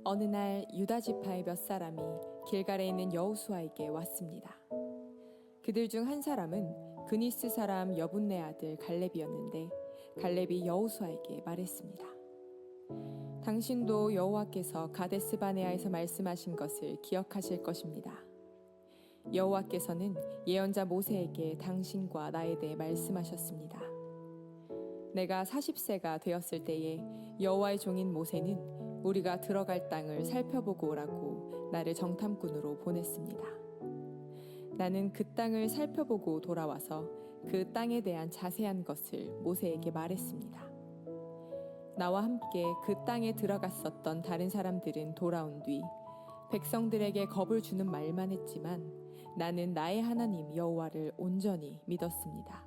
어느 날 유다 지파의 몇 사람이 길갈에 있는 여호수아에게 왔습니다. 그들 중 한 사람은 그니스 사람 여분네 아들 갈렙이었는데 갈렙이 여호수아에게 말했습니다. 당신도 여호와께서 가데스 바네아에서 말씀하신 것을 기억하실 것입니다. 여호와께서는 예언자 모세에게 당신과 나에 대해 말씀하셨습니다. 내가 40세가 되었을 때에 여호와의 종인 모세는 우리가 들어갈 땅을 살펴보고 오라고 나를 정탐꾼으로 보냈습니다. 나는 그 땅을 살펴보고 돌아와서 그 땅에 대한 자세한 것을 모세에게 말했습니다. 나와 함께 그 땅에 들어갔었던 다른 사람들은 돌아온 뒤 백성들에게 겁을 주는 말만 했지만 나는 나의 하나님 여호와를 온전히 믿었습니다.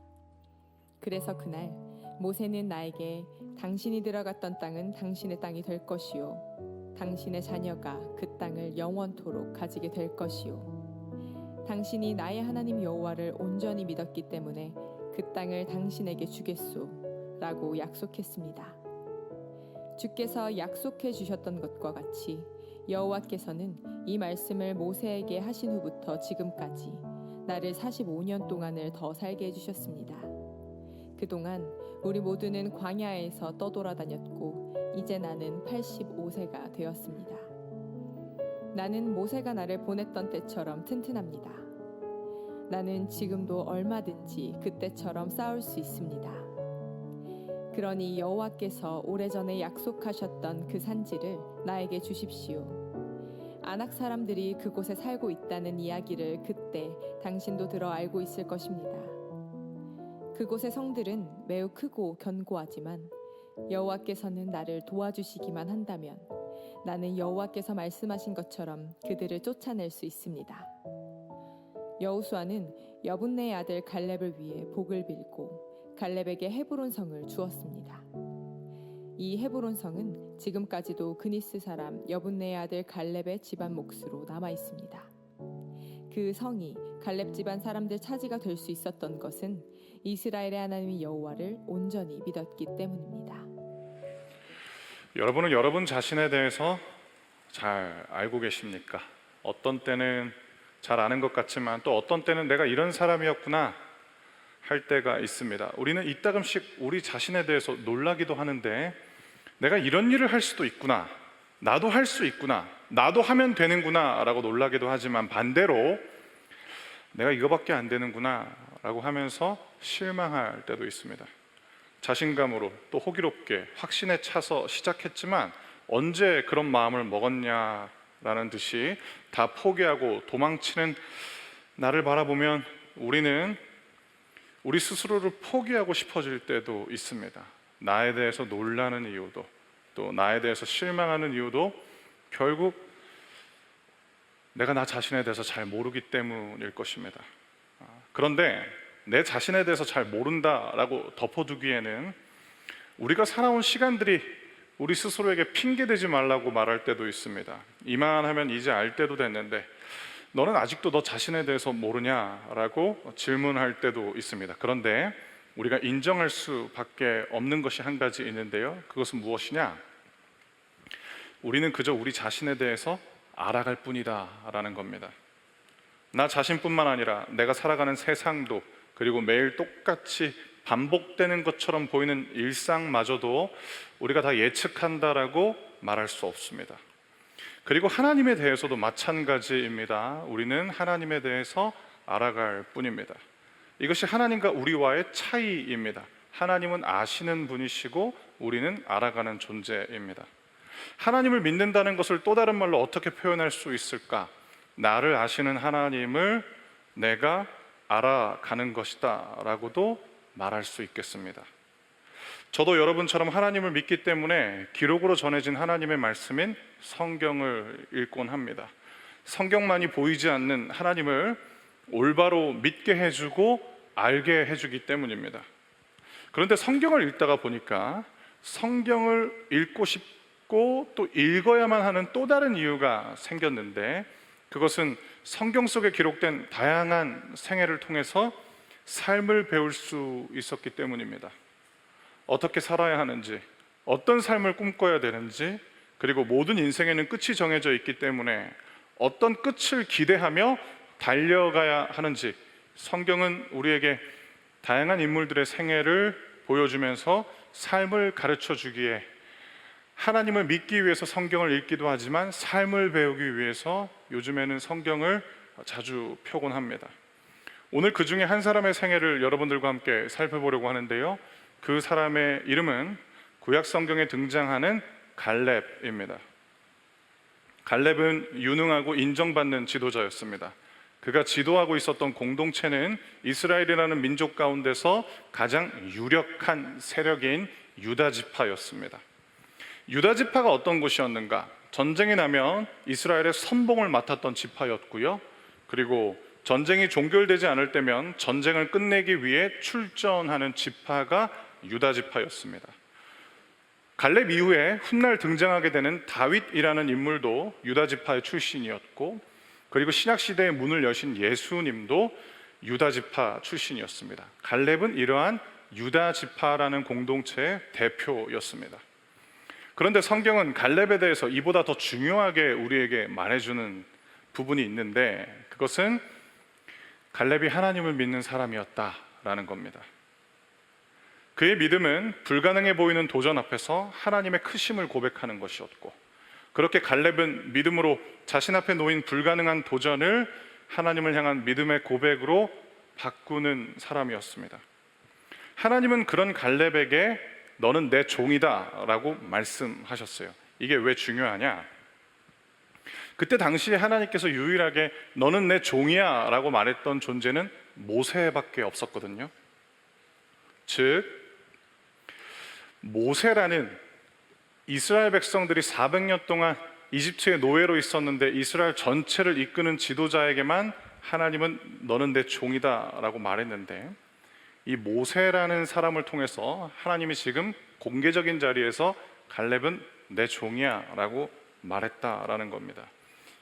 그래서 그날 모세는 나에게 당신이 들어갔던 땅은 당신의 땅이 될 것이요 당신의 자녀가 그 땅을 영원토록 가지게 될 것이요 당신이 나의 하나님 여호와를 온전히 믿었기 때문에 그 땅을 당신에게 주겠소 라고 약속했습니다. 주께서 약속해 주셨던 것과 같이 여호와께서는 이 말씀을 모세에게 하신 후부터 지금까지 나를 45년 동안을 더 살게 해주셨습니다. 그동안 우리 모두는 광야에서 떠돌아다녔고 이제 나는 85세가 되었습니다. 나는 모세가 나를 보냈던 때처럼 튼튼합니다. 나는 지금도 얼마든지 그때처럼 싸울 수 있습니다. 그러니 여호와께서 오래전에 약속하셨던 그 산지를 나에게 주십시오. 아낙 사람들이 그곳에 살고 있다는 이야기를 그때 당신도 들어 알고 있을 것입니다. 그곳의 성들은 매우 크고 견고하지만 여호와께서는 나를 도와주시기만 한다면 나는 여호와께서 말씀하신 것처럼 그들을 쫓아낼 수 있습니다. 여호수아는 여분네의 아들 갈렙을 위해 복을 빌고 갈렙에게 헤브론 성을 주었습니다. 이 헤브론 성은 지금까지도 그니스 사람 여분네의 아들 갈렙의 집안 몫으로 남아 있습니다. 그 성이 갈렙 집안 사람들 차지가 될 수 있었던 것은 이스라엘의 하나님 여호와를 온전히 믿었기 때문입니다. 여러분은 여러분 자신에 대해서 잘 알고 계십니까? 어떤 때는 잘 아는 것 같지만 또 어떤 때는 내가 이런 사람이었구나 할 때가 있습니다. 우리는 이따금씩 우리 자신에 대해서 놀라기도 하는데 내가 이런 일을 할 수도 있구나, 나도 할 수 있구나, 나도 하면 되는구나 라고 놀라기도 하지만 반대로 내가 이거밖에 안 되는구나 라고 하면서 실망할 때도 있습니다. 자신감으로 또 호기롭게 확신에 차서 시작했지만 언제 그런 마음을 먹었냐라는 듯이 다 포기하고 도망치는 나를 바라보면 우리는 우리 스스로를 포기하고 싶어질 때도 있습니다. 나에 대해서 놀라는 이유도 또 나에 대해서 실망하는 이유도 결국 내가 나 자신에 대해서 잘 모르기 때문일 것입니다. 그런데 내 자신에 대해서 잘 모른다라고 덮어두기에는 우리가 살아온 시간들이 우리 스스로에게 핑계대지 말라고 말할 때도 있습니다. 이만하면 이제 알 때도 됐는데 너는 아직도 너 자신에 대해서 모르냐라고 질문할 때도 있습니다. 그런데 우리가 인정할 수밖에 없는 것이 한 가지 있는데요. 그것은 무엇이냐? 우리는 그저 우리 자신에 대해서 알아갈 뿐이다 라는 겁니다. 나 자신뿐만 아니라 내가 살아가는 세상도 그리고 매일 똑같이 반복되는 것처럼 보이는 일상마저도 우리가 다 예측한다라고 말할 수 없습니다. 그리고 하나님에 대해서도 마찬가지입니다. 우리는 하나님에 대해서 알아갈 뿐입니다. 이것이 하나님과 우리와의 차이입니다. 하나님은 아시는 분이시고 우리는 알아가는 존재입니다. 하나님을 믿는다는 것을 또 다른 말로 어떻게 표현할 수 있을까? 나를 아시는 하나님을 내가 알아가는 것이다 라고도 말할 수 있겠습니다. 저도 여러분처럼 하나님을 믿기 때문에 기록으로 전해진 하나님의 말씀인 성경을 읽곤 합니다. 성경만이 보이지 않는 하나님을 올바로 믿게 해주고 알게 해주기 때문입니다. 그런데 성경을 읽다가 보니까 성경을 읽고 싶고 또 읽어야만 하는 또 다른 이유가 생겼는데 그것은 성경 속에 기록된 다양한 생애를 통해서 삶을 배울 수 있었기 때문입니다. 어떻게 살아야 하는지, 어떤 삶을 꿈꿔야 되는지 그리고 모든 인생에는 끝이 정해져 있기 때문에 어떤 끝을 기대하며 달려가야 하는지 성경은 우리에게 다양한 인물들의 생애를 보여주면서 삶을 가르쳐 주기에 하나님을 믿기 위해서 성경을 읽기도 하지만 삶을 배우기 위해서 요즘에는 성경을 자주 표곤합니다. 오늘 그 중에 한 사람의 생애를 여러분들과 함께 살펴보려고 하는데요, 그 사람의 이름은 구약 성경에 등장하는 갈렙입니다. 갈렙은 유능하고 인정받는 지도자였습니다. 그가 지도하고 있었던 공동체는 이스라엘이라는 민족 가운데서 가장 유력한 세력인 유다 지파였습니다. 유다 지파가 어떤 곳이었는가? 전쟁이 나면 이스라엘의 선봉을 맡았던 지파였고요, 그리고 전쟁이 종결되지 않을 때면 전쟁을 끝내기 위해 출전하는 지파가 유다 지파였습니다. 갈렙 이후에 훗날 등장하게 되는 다윗이라는 인물도 유다 지파의 출신이었고, 그리고 신약 시대의 문을 여신 예수님도 유다 지파 출신이었습니다. 갈렙은 이러한 유다 지파라는 공동체의 대표였습니다. 그런데 성경은 갈렙에 대해서 이보다 더 중요하게 우리에게 말해주는 부분이 있는데, 그것은 갈렙이 하나님을 믿는 사람이었다라는 겁니다. 그의 믿음은 불가능해 보이는 도전 앞에서 하나님의 크심을 고백하는 것이었고, 그렇게 갈렙은 믿음으로 자신 앞에 놓인 불가능한 도전을 하나님을 향한 믿음의 고백으로 바꾸는 사람이었습니다. 하나님은 그런 갈렙에게 너는 내 종이다 라고 말씀하셨어요. 이게 왜 중요하냐? 그때 당시에 하나님께서 유일하게 너는 내 종이야 라고 말했던 존재는 모세밖에 없었거든요. 즉 모세라는 이스라엘 백성들이 400년 동안 이집트의 노예로 있었는데 이스라엘 전체를 이끄는 지도자에게만 하나님은 너는 내 종이다 라고 말했는데, 이 모세라는 사람을 통해서 하나님이 지금 공개적인 자리에서 갈렙은 내 종이야 라고 말했다라는 겁니다.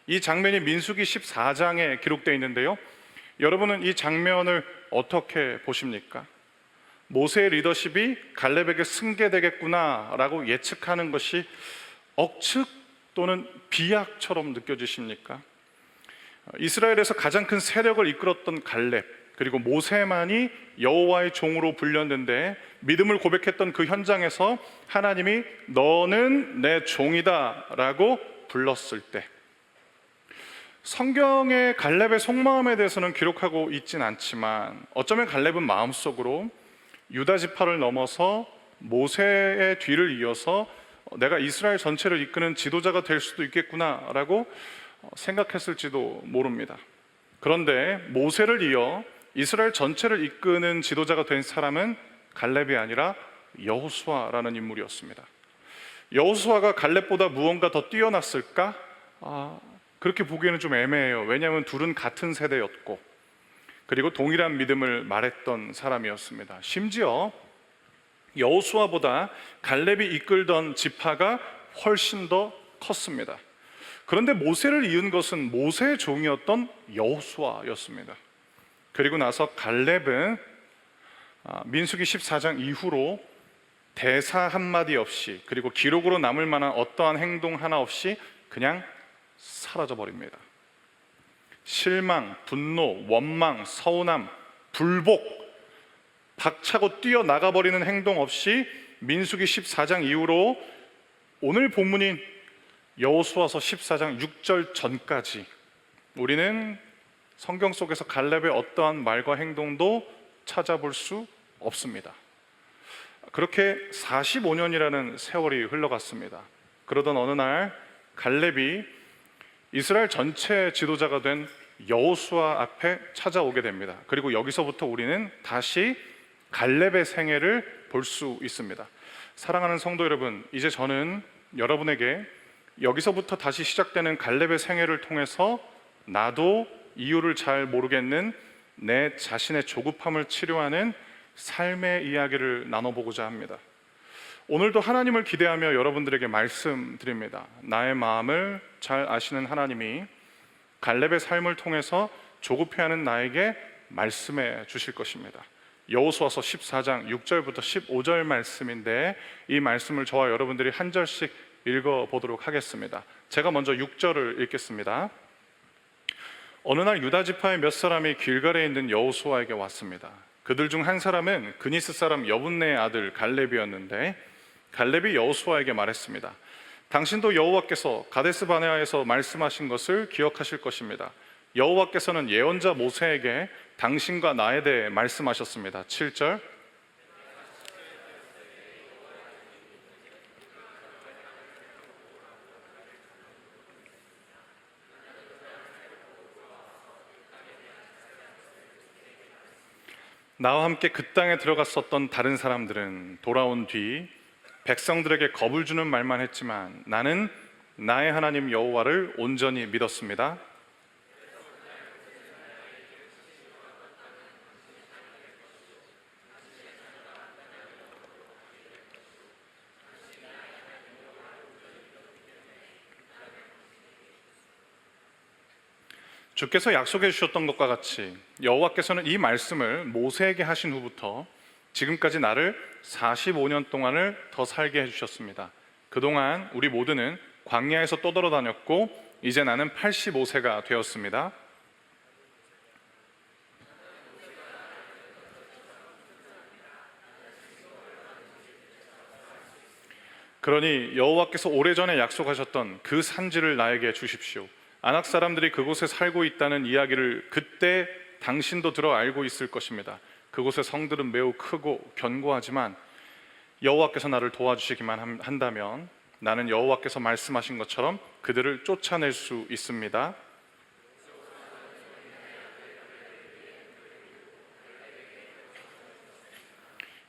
이 장면이 민수기 14장에 기록되어 있는데요, 여러분은 이 장면을 어떻게 보십니까? 모세의 리더십이 갈렙에게 승계되겠구나 라고 예측하는 것이 억측 또는 비약처럼 느껴지십니까? 이스라엘에서 가장 큰 세력을 이끌었던 갈렙, 그리고 모세만이 여호와의 종으로 불렸는데 믿음을 고백했던 그 현장에서 하나님이 너는 내 종이다 라고 불렀을 때, 성경에 갈렙의 속마음에 대해서는 기록하고 있진 않지만 어쩌면 갈렙은 마음속으로 유다 지파를 넘어서 모세의 뒤를 이어서 내가 이스라엘 전체를 이끄는 지도자가 될 수도 있겠구나 라고 생각했을지도 모릅니다. 그런데 모세를 이어 이스라엘 전체를 이끄는 지도자가 된 사람은 갈렙이 아니라 여호수아라는 인물이었습니다. 여호수아가 갈렙보다 무언가 더 뛰어났을까? 그렇게 보기에는 좀 애매해요. 왜냐하면 둘은 같은 세대였고, 그리고 동일한 믿음을 말했던 사람이었습니다. 심지어 여호수아보다 갈렙이 이끌던 지파가 훨씬 더 컸습니다. 그런데 모세를 이은 것은 모세의 종이었던 여호수아였습니다. 그리고 나서 갈렙은 민수기 14장 이후로 대사 한마디 없이, 그리고 기록으로 남을 만한 어떠한 행동 하나 없이 그냥 사라져 버립니다. 실망, 분노, 원망, 서운함, 불복, 박차고 뛰어나가 버리는 행동 없이 민수기 14장 이후로 오늘 본문인 여호수아서 14장 6절 전까지 우리는 성경 속에서 갈렙의 어떠한 말과 행동도 찾아볼 수 없습니다. 그렇게 45년이라는 세월이 흘러갔습니다. 그러던 어느 날 갈렙이 이스라엘 전체 지도자가 된 여호수아 앞에 찾아오게 됩니다. 그리고 여기서부터 우리는 다시 갈렙의 생애를 볼 수 있습니다. 사랑하는 성도 여러분, 이제 저는 여러분에게 여기서부터 다시 시작되는 갈렙의 생애를 통해서 나도 이유를 잘 모르겠는 내 자신의 조급함을 치료하는 삶의 이야기를 나눠보고자 합니다. 오늘도 하나님을 기대하며 여러분들에게 말씀드립니다. 나의 마음을 잘 아시는 하나님이 갈렙의 삶을 통해서 조급해하는 나에게 말씀해 주실 것입니다. 여호수아서 14장 6절부터 15절 말씀인데, 이 말씀을 저와 여러분들이 한 절씩 읽어보도록 하겠습니다. 제가 먼저 6절을 읽겠습니다. 어느 날 유다 지파의 몇 사람이 길갈에 있는 여호수아에게 왔습니다. 그들 중 한 사람은 그니스 사람 여분네의 아들 갈렙이었는데 갈렙이 여호수아에게 말했습니다. 당신도 여호와께서 가데스 바네아에서 말씀하신 것을 기억하실 것입니다. 여호와께서는 예언자 모세에게 당신과 나에 대해 말씀하셨습니다. 7절. 나와 함께 그 땅에 들어갔었던 다른 사람들은 돌아온 뒤 백성들에게 겁을 주는 말만 했지만 나는 나의 하나님 여호와를 온전히 믿었습니다. 주께서 약속해 주셨던 것과 같이 여호와께서는 이 말씀을 모세에게 하신 후부터 지금까지 나를 45년 동안을 더 살게 해주셨습니다. 그동안 우리 모두는 광야에서 떠돌아다녔고 이제 나는 85세가 되었습니다. 그러니 여호와께서 오래전에 약속하셨던 그 산지를 나에게 주십시오. 아낙 사람들이 그곳에 살고 있다는 이야기를 그때 당신도 들어 알고 있을 것입니다. 그곳의 성들은 매우 크고 견고하지만 여호와께서 나를 도와주시기만 한다면 나는 여호와께서 말씀하신 것처럼 그들을 쫓아낼 수 있습니다.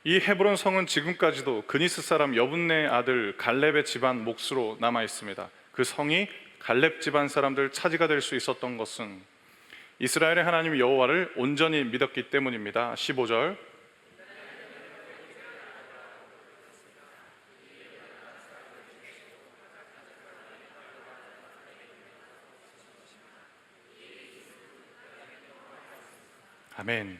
이 헤브론 성은 지금까지도 그니스 사람 여분네의 아들 갈렙의 집안 몫으로 남아 있습니다. 그 성이 갈렙 집안 사람들 차지가 될 수 있었던 것은 이스라엘의 하나님 여호와를 온전히 믿었기 때문입니다. 15절. 아멘.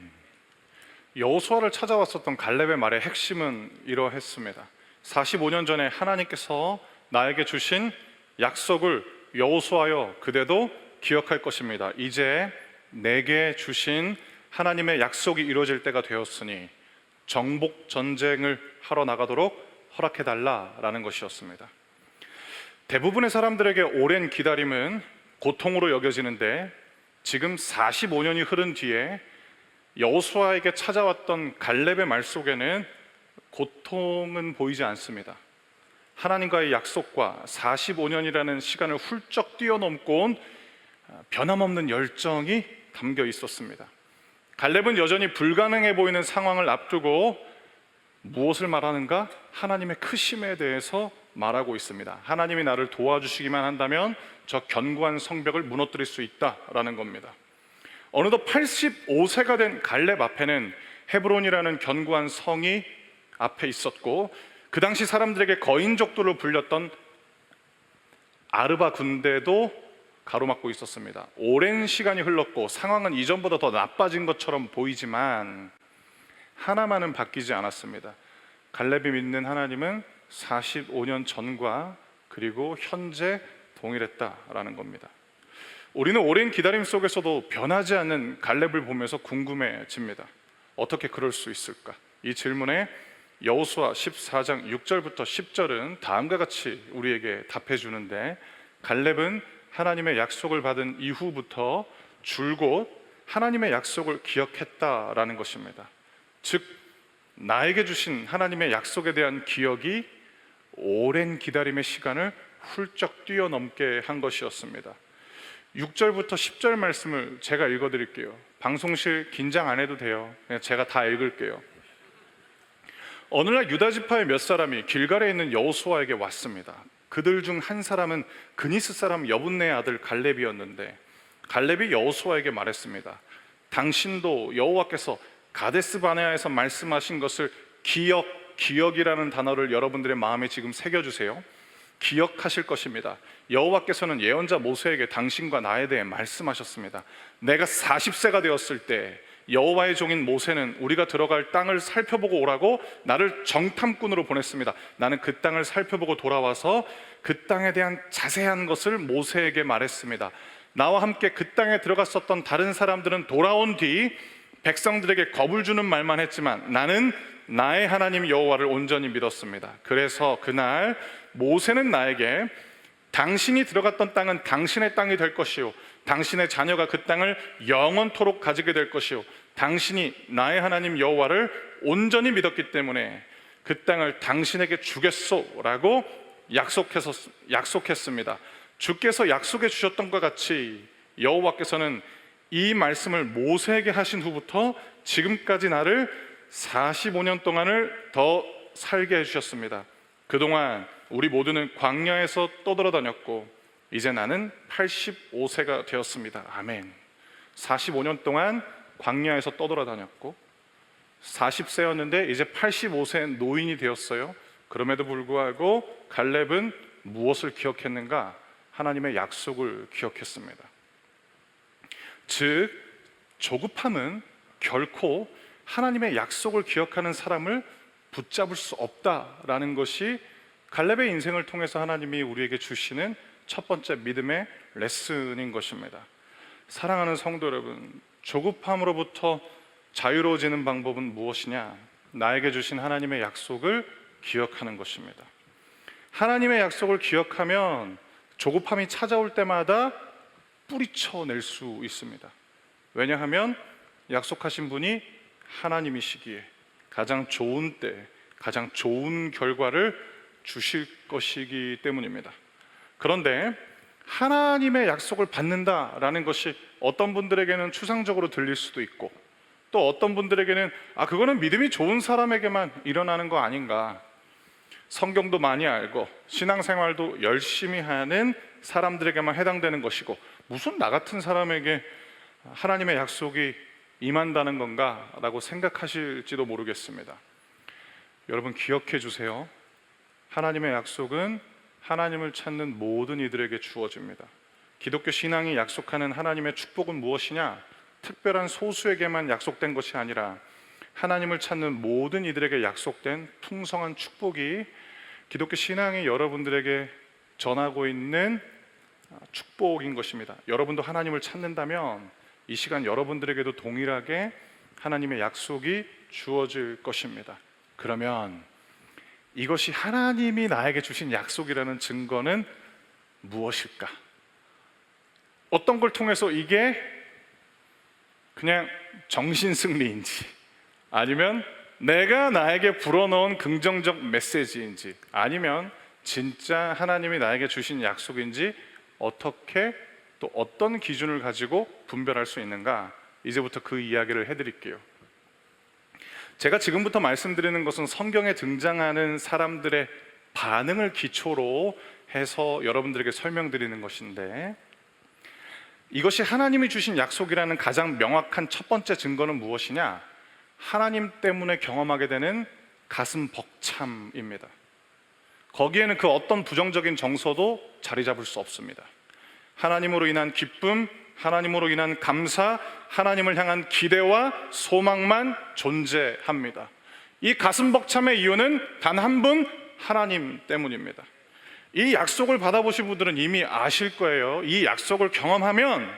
여호수아를 찾아왔었던 갈렙의 말의 핵심은 이러했습니다. 45년 전에 하나님께서 나에게 주신 약속을 여호수아여 그대도 기억할 것입니다. 이제 내게 주신 하나님의 약속이 이루어질 때가 되었으니 정복 전쟁을 하러 나가도록 허락해 달라라는 것이었습니다. 대부분의 사람들에게 오랜 기다림은 고통으로 여겨지는데 지금 45년이 흐른 뒤에 여호수아에게 찾아왔던 갈렙의 말 속에는 고통은 보이지 않습니다. 하나님과의 약속과 45년이라는 시간을 훌쩍 뛰어넘고 온 변함없는 열정이 담겨 있었습니다. 갈렙은 여전히 불가능해 보이는 상황을 앞두고 무엇을 말하는가? 하나님의 크심에 대해서 말하고 있습니다. 하나님이 나를 도와주시기만 한다면 저 견고한 성벽을 무너뜨릴 수 있다라는 겁니다. 어느덧 85세가 된 갈렙 앞에는 헤브론이라는 견고한 성이 앞에 있었고 그 당시 사람들에게 거인족들로 불렸던 아르바 군대도 가로막고 있었습니다. 오랜 시간이 흘렀고 상황은 이전보다 더 나빠진 것처럼 보이지만 하나만은 바뀌지 않았습니다. 갈렙이 믿는 하나님은 45년 전과 그리고 현재 동일했다라는 겁니다. 우리는 오랜 기다림 속에서도 변하지 않는 갈렙을 보면서 궁금해집니다. 어떻게 그럴 수 있을까? 이 질문에 여호수아 14장 6절부터 10절은 다음과 같이 우리에게 답해 주는데 갈렙은 하나님의 약속을 받은 이후부터 줄곧 하나님의 약속을 기억했다라는 것입니다. 즉 나에게 주신 하나님의 약속에 대한 기억이 오랜 기다림의 시간을 훌쩍 뛰어넘게 한 것이었습니다. 6절부터 10절 말씀을 제가 읽어드릴게요. 방송실 긴장 안 해도 돼요. 그냥 제가 다 읽을게요. 어느 날 유다 지파의 몇 사람이 길갈에 있는 여호수아에게 왔습니다. 그들 중 한 사람은 그니스 사람 여분네의 아들 갈렙이었는데 갈렙이 여호수아에게 말했습니다. 당신도 여호와께서 가데스 바네아에서 말씀하신 것을 기억이라는 단어를 여러분들의 마음에 지금 새겨주세요. 기억하실 것입니다. 여호와께서는 예언자 모세에게 당신과 나에 대해 말씀하셨습니다. 내가 40세가 되었을 때 여호와의 종인 모세는 우리가 들어갈 땅을 살펴보고 오라고 나를 정탐꾼으로 보냈습니다. 나는 그 땅을 살펴보고 돌아와서 그 땅에 대한 자세한 것을 모세에게 말했습니다. 나와 함께 그 땅에 들어갔었던 다른 사람들은 돌아온 뒤 백성들에게 겁을 주는 말만 했지만 나는 나의 하나님 여호와를 온전히 믿었습니다. 그래서 그날 모세는 나에게 당신이 들어갔던 땅은 당신의 땅이 될 것이요 당신의 자녀가 그 땅을 영원토록 가지게 될 것이요 당신이 나의 하나님 여호와를 온전히 믿었기 때문에 그 땅을 당신에게 주겠소라고 약속했습니다. 주께서 약속해 주셨던 것 같이 여호와께서는 이 말씀을 모세에게 하신 후부터 지금까지 나를 45년 동안을 더 살게 해주셨습니다. 그동안 우리 모두는 광야에서 떠돌아다녔고 이제 나는 85세가 되었습니다. 아멘. 45년 동안 광야에서 떠돌아다녔고 40세였는데 이제 85세 노인이 되었어요. 그럼에도 불구하고 갈렙은 무엇을 기억했는가? 하나님의 약속을 기억했습니다. 즉 조급함은 결코 하나님의 약속을 기억하는 사람을 붙잡을 수 없다라는 것이 갈렙의 인생을 통해서 하나님이 우리에게 주시는 첫 번째 믿음의 레슨인 것입니다. 사랑하는 성도 여러분, 조급함으로부터 자유로워지는 방법은 무엇이냐? 나에게 주신 하나님의 약속을 기억하는 것입니다. 하나님의 약속을 기억하면 조급함이 찾아올 때마다 뿌리쳐낼 수 있습니다. 왜냐하면 약속하신 분이 하나님이시기에 가장 좋은 때, 가장 좋은 결과를 주실 것이기 때문입니다. 그런데 하나님의 약속을 받는다라는 것이 어떤 분들에게는 추상적으로 들릴 수도 있고 또 어떤 분들에게는 그거는 믿음이 좋은 사람에게만 일어나는 거 아닌가, 성경도 많이 알고 신앙생활도 열심히 하는 사람들에게만 해당되는 것이고 무슨 나 같은 사람에게 하나님의 약속이 임한다는 건가 라고 생각하실지도 모르겠습니다. 여러분 기억해 주세요. 하나님의 약속은 하나님을 찾는 모든 이들에게 주어집니다. 기독교 신앙이 약속하는 하나님의 축복은 무엇이냐? 특별한 소수에게만 약속된 것이 아니라 하나님을 찾는 모든 이들에게 약속된 풍성한 축복이 기독교 신앙이 여러분들에게 전하고 있는 축복인 것입니다. 여러분도 하나님을 찾는다면 이 시간 여러분들에게도 동일하게 하나님의 약속이 주어질 것입니다. 그러면 이것이 하나님이 나에게 주신 약속이라는 증거는 무엇일까? 어떤 걸 통해서 이게 그냥 정신승리인지 아니면 내가 나에게 불어넣은 긍정적 메시지인지 아니면 진짜 하나님이 나에게 주신 약속인지 어떻게 또 어떤 기준을 가지고 분별할 수 있는가? 이제부터 그 이야기를 해드릴게요. 제가 지금부터 말씀드리는 것은 성경에 등장하는 사람들의 반응을 기초로 해서 여러분들에게 설명드리는 것인데 이것이 하나님이 주신 약속이라는 가장 명확한 첫 번째 증거는 무엇이냐? 하나님 때문에 경험하게 되는 가슴 벅참입니다. 거기에는 그 어떤 부정적인 정서도 자리 잡을 수 없습니다. 하나님으로 인한 기쁨, 하나님으로 인한 감사, 하나님을 향한 기대와 소망만 존재합니다. 이 가슴 벅참의 이유는 단 한 분, 하나님 때문입니다. 이 약속을 받아보신 분들은 이미 아실 거예요. 이 약속을 경험하면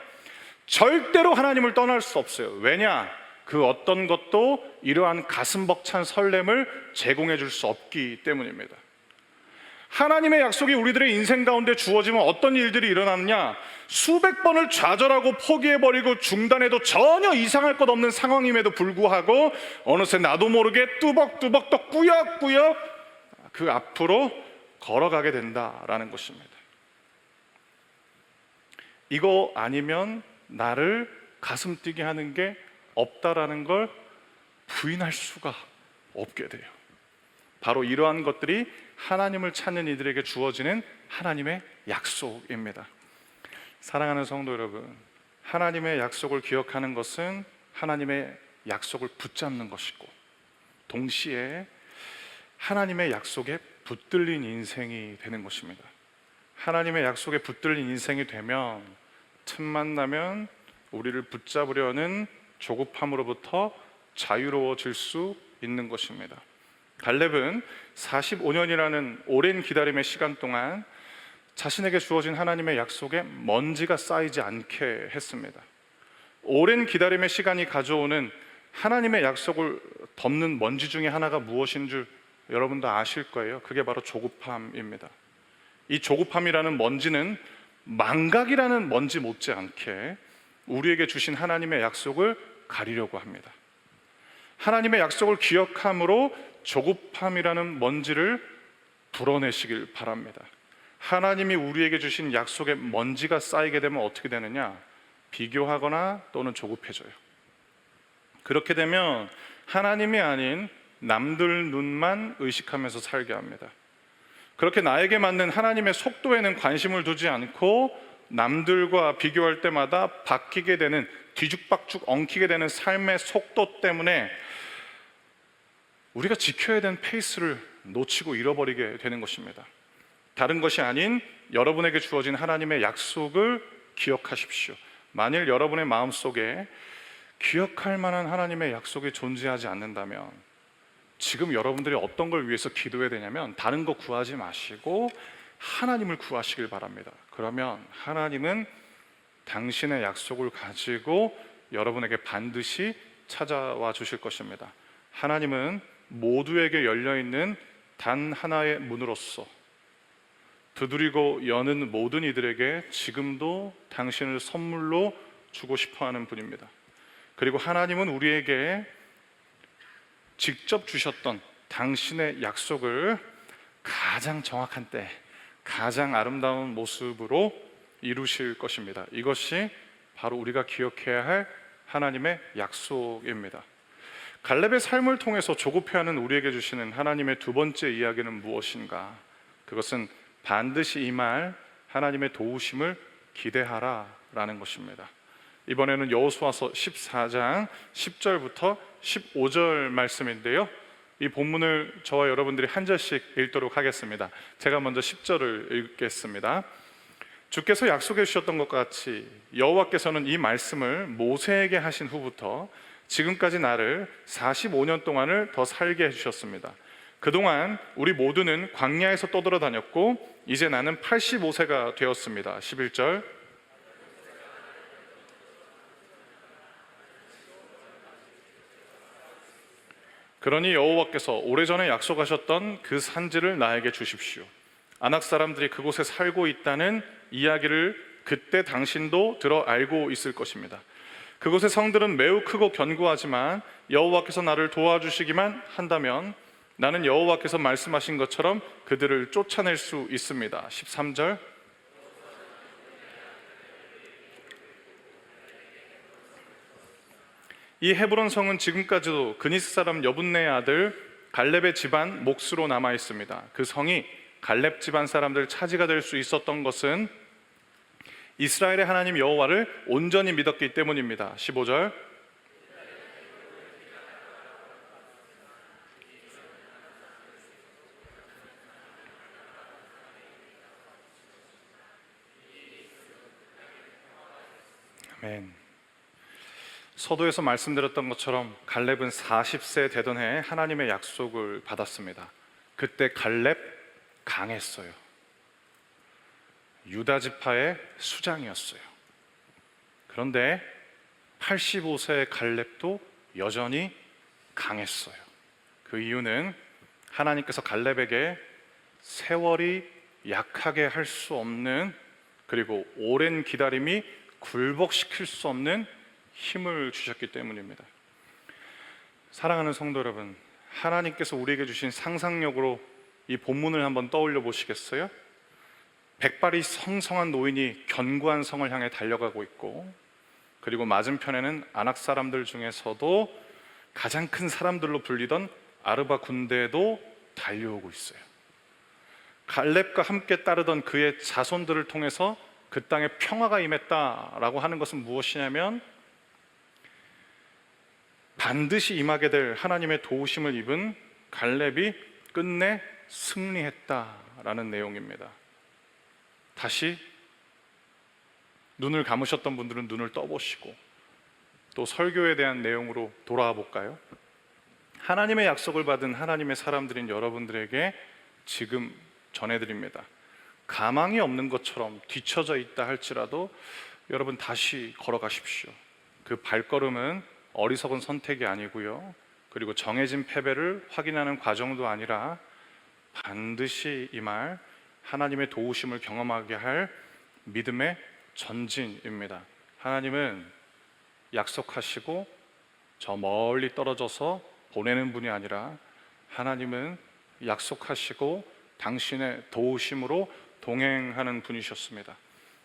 절대로 하나님을 떠날 수 없어요. 왜냐? 그 어떤 것도 이러한 가슴 벅찬 설렘을 제공해 줄 수 없기 때문입니다. 하나님의 약속이 우리들의 인생 가운데 주어지면 어떤 일들이 일어나느냐? 수백 번을 좌절하고 포기해버리고 중단해도 전혀 이상할 것 없는 상황임에도 불구하고 어느새 나도 모르게 뚜벅뚜벅 또 꾸역꾸역 그 앞으로 걸어가게 된다라는 것입니다. 이거 아니면 나를 가슴 뛰게 하는 게 없다라는 걸 부인할 수가 없게 돼요. 바로 이러한 것들이 하나님을 찾는 이들에게 주어지는 하나님의 약속입니다. 사랑하는 성도 여러분, 하나님의 약속을 기억하는 것은 하나님의 약속을 붙잡는 것이고 동시에 하나님의 약속에 붙들린 인생이 되는 것입니다. 하나님의 약속에 붙들린 인생이 되면 틈만 나면 우리를 붙잡으려는 조급함으로부터 자유로워질 수 있는 것입니다. 갈렙은 45년이라는 오랜 기다림의 시간 동안 자신에게 주어진 하나님의 약속에 먼지가 쌓이지 않게 했습니다. 오랜 기다림의 시간이 가져오는 하나님의 약속을 덮는 먼지 중에 하나가 무엇인 줄 여러분도 아실 거예요. 그게 바로 조급함입니다. 이 조급함이라는 먼지는 망각이라는 먼지 못지않게 우리에게 주신 하나님의 약속을 가리려고 합니다. 하나님의 약속을 기억함으로 조급함이라는 먼지를 불어내시길 바랍니다. 하나님이 우리에게 주신 약속에 먼지가 쌓이게 되면 어떻게 되느냐? 비교하거나 또는 조급해져요. 그렇게 되면 하나님이 아닌 남들 눈만 의식하면서 살게 합니다. 그렇게 나에게 맞는 하나님의 속도에는 관심을 두지 않고 남들과 비교할 때마다 바뀌게 되는, 뒤죽박죽 엉키게 되는 삶의 속도 때문에 우리가 지켜야 되는 페이스를 놓치고 잃어버리게 되는 것입니다. 다른 것이 아닌 여러분에게 주어진 하나님의 약속을 기억하십시오. 만일 여러분의 마음속에 기억할 만한 하나님의 약속이 존재하지 않는다면 지금 여러분들이 어떤 걸 위해서 기도해야 되냐면 다른 거 구하지 마시고 하나님을 구하시길 바랍니다. 그러면 하나님은 당신의 약속을 가지고 여러분에게 반드시 찾아와 주실 것입니다. 하나님은 모두에게 열려있는 단 하나의 문으로서 두드리고 여는 모든 이들에게 지금도 당신을 선물로 주고 싶어하는 분입니다. 그리고 하나님은 우리에게 직접 주셨던 당신의 약속을 가장 정확한 때, 가장 아름다운 모습으로 이루실 것입니다. 이것이 바로 우리가 기억해야 할 하나님의 약속입니다. 갈렙의 삶을 통해서 조급해하는 우리에게 주시는 하나님의 두 번째 이야기는 무엇인가? 그것은 반드시 임할 하나님의 도우심을 기대하라라는 것입니다. 이번에는 여호수아서 14장 10절부터 15절 말씀인데요, 이 본문을 저와 여러분들이 한 절씩 읽도록 하겠습니다. 제가 먼저 10절을 읽겠습니다. 주께서 약속해 주셨던 것 같이 여호와께서는 이 말씀을 모세에게 하신 후부터 지금까지 나를 45년 동안을 더 살게 해주셨습니다. 그동안 우리 모두는 광야에서 떠돌아다녔고 이제 나는 85세가 되었습니다. 11절 그러니 여호와께서 오래전에 약속하셨던 그 산지를 나에게 주십시오. 아낙 사람들이 그곳에 살고 있다는 이야기를 그때 당신도 들어 알고 있을 것입니다. 그곳의 성들은 매우 크고 견고하지만 여호와께서 나를 도와주시기만 한다면 나는 여호와께서 말씀하신 것처럼 그들을 쫓아낼 수 있습니다. 13절 이 헤브론 성은 지금까지도 그니스 사람 여분네의 아들 갈렙의 집안 몫으로 남아 있습니다. 그 성이 갈렙 집안 사람들 차지가 될 수 있었던 것은 이스라엘의 하나님 여호와를 온전히 믿었기 때문입니다. 15절 아멘. 서도에서 말씀드렸던 것처럼 갈렙은 40세 되던 해에 하나님의 약속을 받았습니다. 그때 갈렙 강했어요. 유다 지파의 수장이었어요. 그런데 85세의 갈렙도 여전히 강했어요. 그 이유는 하나님께서 갈렙에게 세월이 약하게 할 수 없는, 그리고 오랜 기다림이 굴복시킬 수 없는 힘을 주셨기 때문입니다. 사랑하는 성도 여러분, 하나님께서 우리에게 주신 상상력으로 이 본문을 한번 떠올려 보시겠어요? 백발이 성성한 노인이 견고한 성을 향해 달려가고 있고, 그리고 맞은편에는 아낙 사람들 중에서도 가장 큰 사람들로 불리던 아르바 군대도 달려오고 있어요. 갈렙과 함께 따르던 그의 자손들을 통해서 그 땅에 평화가 임했다라고 하는 것은 무엇이냐면 반드시 임하게 될 하나님의 도우심을 입은 갈렙이 끝내 승리했다라는 내용입니다. 다시 눈을 감으셨던 분들은 눈을 떠보시고 또 설교에 대한 내용으로 돌아와 볼까요? 하나님의 약속을 받은 하나님의 사람들인 여러분들에게 지금 전해드립니다. 가망이 없는 것처럼 뒤처져 있다 할지라도 여러분 다시 걸어가십시오. 그 발걸음은 어리석은 선택이 아니고요, 그리고 정해진 패배를 확인하는 과정도 아니라 반드시 이 말 하나님의 도우심을 경험하게 할 믿음의 전진입니다. 하나님은 약속하시고 저 멀리 떨어져서 보내는 분이 아니라 하나님은 약속하시고 당신의 도우심으로 동행하는 분이셨습니다.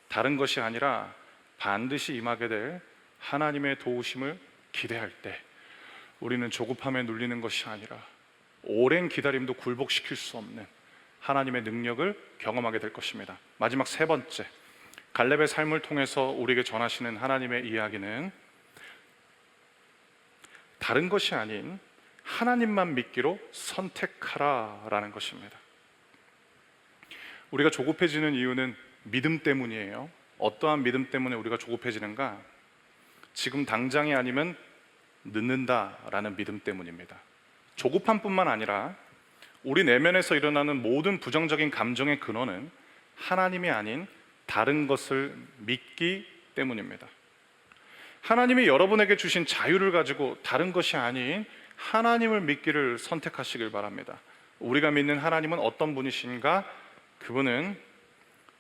다른 것이 아니라 반드시 임하게 될 하나님의 도우심을 기대할 때 우리는 조급함에 눌리는 것이 아니라 오랜 기다림도 굴복시킬 수 없는 하나님의 능력을 경험하게 될 것입니다. 마지막 세 번째, 갈렙의 삶을 통해서 우리에게 전하시는 하나님의 이야기는 다른 것이 아닌 하나님만 믿기로 선택하라라는 것입니다. 우리가 조급해지는 이유는 믿음 때문이에요. 어떠한 믿음 때문에 우리가 조급해지는가? 지금 당장이 아니면 늦는다라는 믿음 때문입니다. 조급함뿐만 아니라 우리 내면에서 일어나는 모든 부정적인 감정의 근원은 하나님이 아닌 다른 것을 믿기 때문입니다. 하나님이 여러분에게 주신 자유를 가지고 다른 것이 아닌 하나님을 믿기를 선택하시길 바랍니다. 우리가 믿는 하나님은 어떤 분이신가? 그분은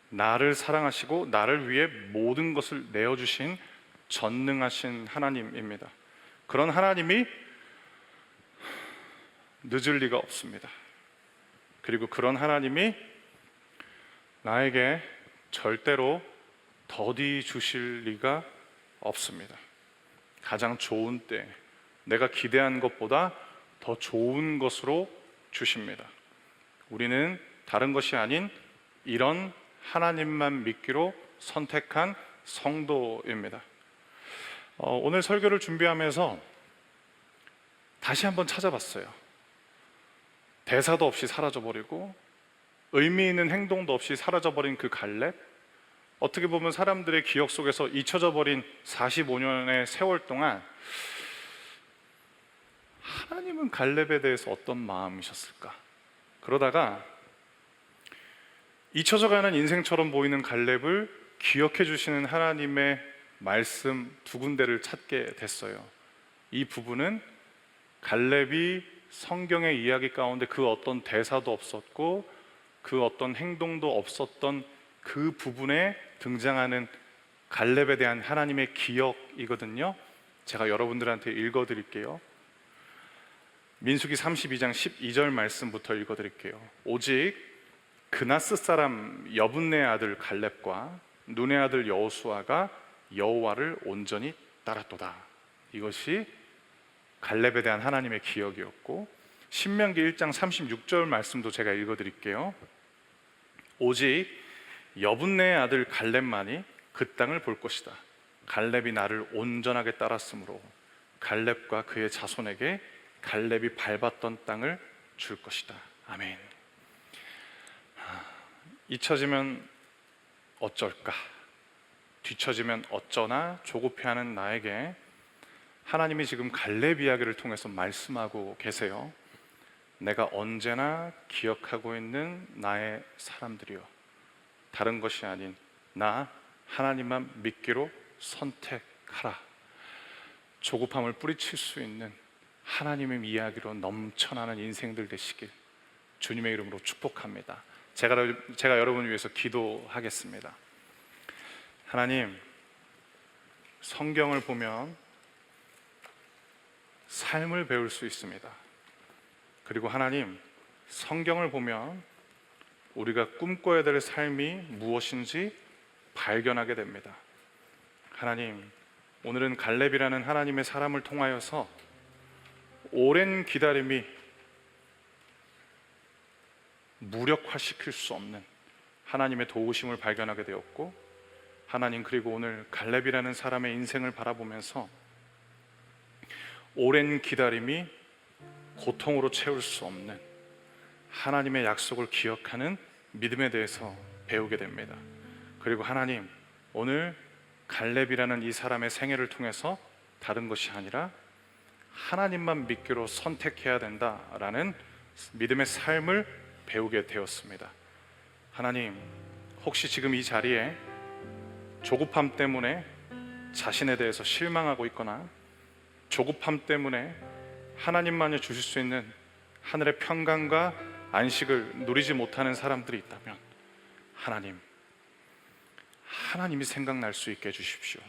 나를 사랑하시고 나를 위해 모든 것을 내어주신 전능하신 하나님입니다. 그런 하나님이 늦을 리가 없습니다. 그리고 그런 하나님이 나에게 절대로 더디 주실 리가 없습니다. 가장 좋은 때, 내가 기대한 것보다 더 좋은 것으로 주십니다. 우리는 다른 것이 아닌 이런 하나님만 믿기로 선택한 성도입니다. 오늘 설교를 준비하면서 다시 한번 찾아봤어요. 대사도 없이 사라져버리고 의미 있는 행동도 없이 사라져버린 그 갈렙, 어떻게 보면 사람들의 기억 속에서 잊혀져 버린 45년의 세월 동안 하나님은 갈렙에 대해서 어떤 마음이셨을까? 그러다가 잊혀져가는 인생처럼 보이는 갈렙을 기억해 주시는 하나님의 말씀 두 군데를 찾게 됐어요. 이 부분은 갈렙이 성경의 이야기 가운데 그 어떤 대사도 없었고 그 어떤 행동도 없었던 그 부분에 등장하는 갈렙에 대한 하나님의 기억이거든요. 제가 여러분들한테 읽어드릴게요. 민수기 32장 12절 말씀부터 읽어드릴게요. 오직 그나스 사람 여분네 아들 갈렙과 눈의 아들 여호수아가 여호와를 온전히 따랐도다. 이것이 갈렙에 대한 하나님의 기억이었고, 신명기 1장 36절 말씀도 제가 읽어드릴게요. 오직 여분네의 아들 갈렙만이 그 땅을 볼 것이다. 갈렙이 나를 온전하게 따랐으므로 갈렙과 그의 자손에게 갈렙이 밟았던 땅을 줄 것이다. 아멘. 잊혀지면 어쩔까? 뒤처지면 어쩌나 조급해하는 나에게 하나님이 지금 갈렙 이야기를 통해서 말씀하고 계세요. 내가 언제나 기억하고 있는 나의 사람들이여, 다른 것이 아닌 나 하나님만 믿기로 선택하라. 조급함을 뿌리칠 수 있는 하나님의 이야기로 넘쳐나는 인생들 되시길 주님의 이름으로 축복합니다. 제가 여러분을 위해서 기도하겠습니다. 하나님, 성경을 보면 삶을 배울 수 있습니다. 그리고 하나님, 성경을 보면 우리가 꿈꿔야 될 삶이 무엇인지 발견하게 됩니다. 하나님, 오늘은 갈렙이라는 하나님의 사람을 통하여서 오랜 기다림이 무력화시킬 수 없는 하나님의 도우심을 발견하게 되었고, 하나님, 그리고 오늘 갈렙이라는 사람의 인생을 바라보면서 오랜 기다림이 고통으로 채울 수 없는 하나님의 약속을 기억하는 믿음에 대해서 배우게 됩니다. 그리고 하나님, 오늘 갈렙이라는 이 사람의 생애를 통해서 다른 것이 아니라 하나님만 믿기로 선택해야 된다라는 믿음의 삶을 배우게 되었습니다. 하나님, 혹시 지금 이 자리에 조급함 때문에 자신에 대해서 실망하고 있거나 조급함 때문에 하나님만이 주실 수 있는 하늘의 평강과 안식을 누리지 못하는 사람들이 있다면 하나님이 생각날 수 있게 해주십시오.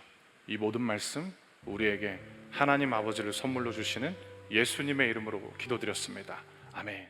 이 모든 말씀 우리에게 하나님 아버지를 선물로 주시는 예수님의 이름으로 기도드렸습니다. 아멘.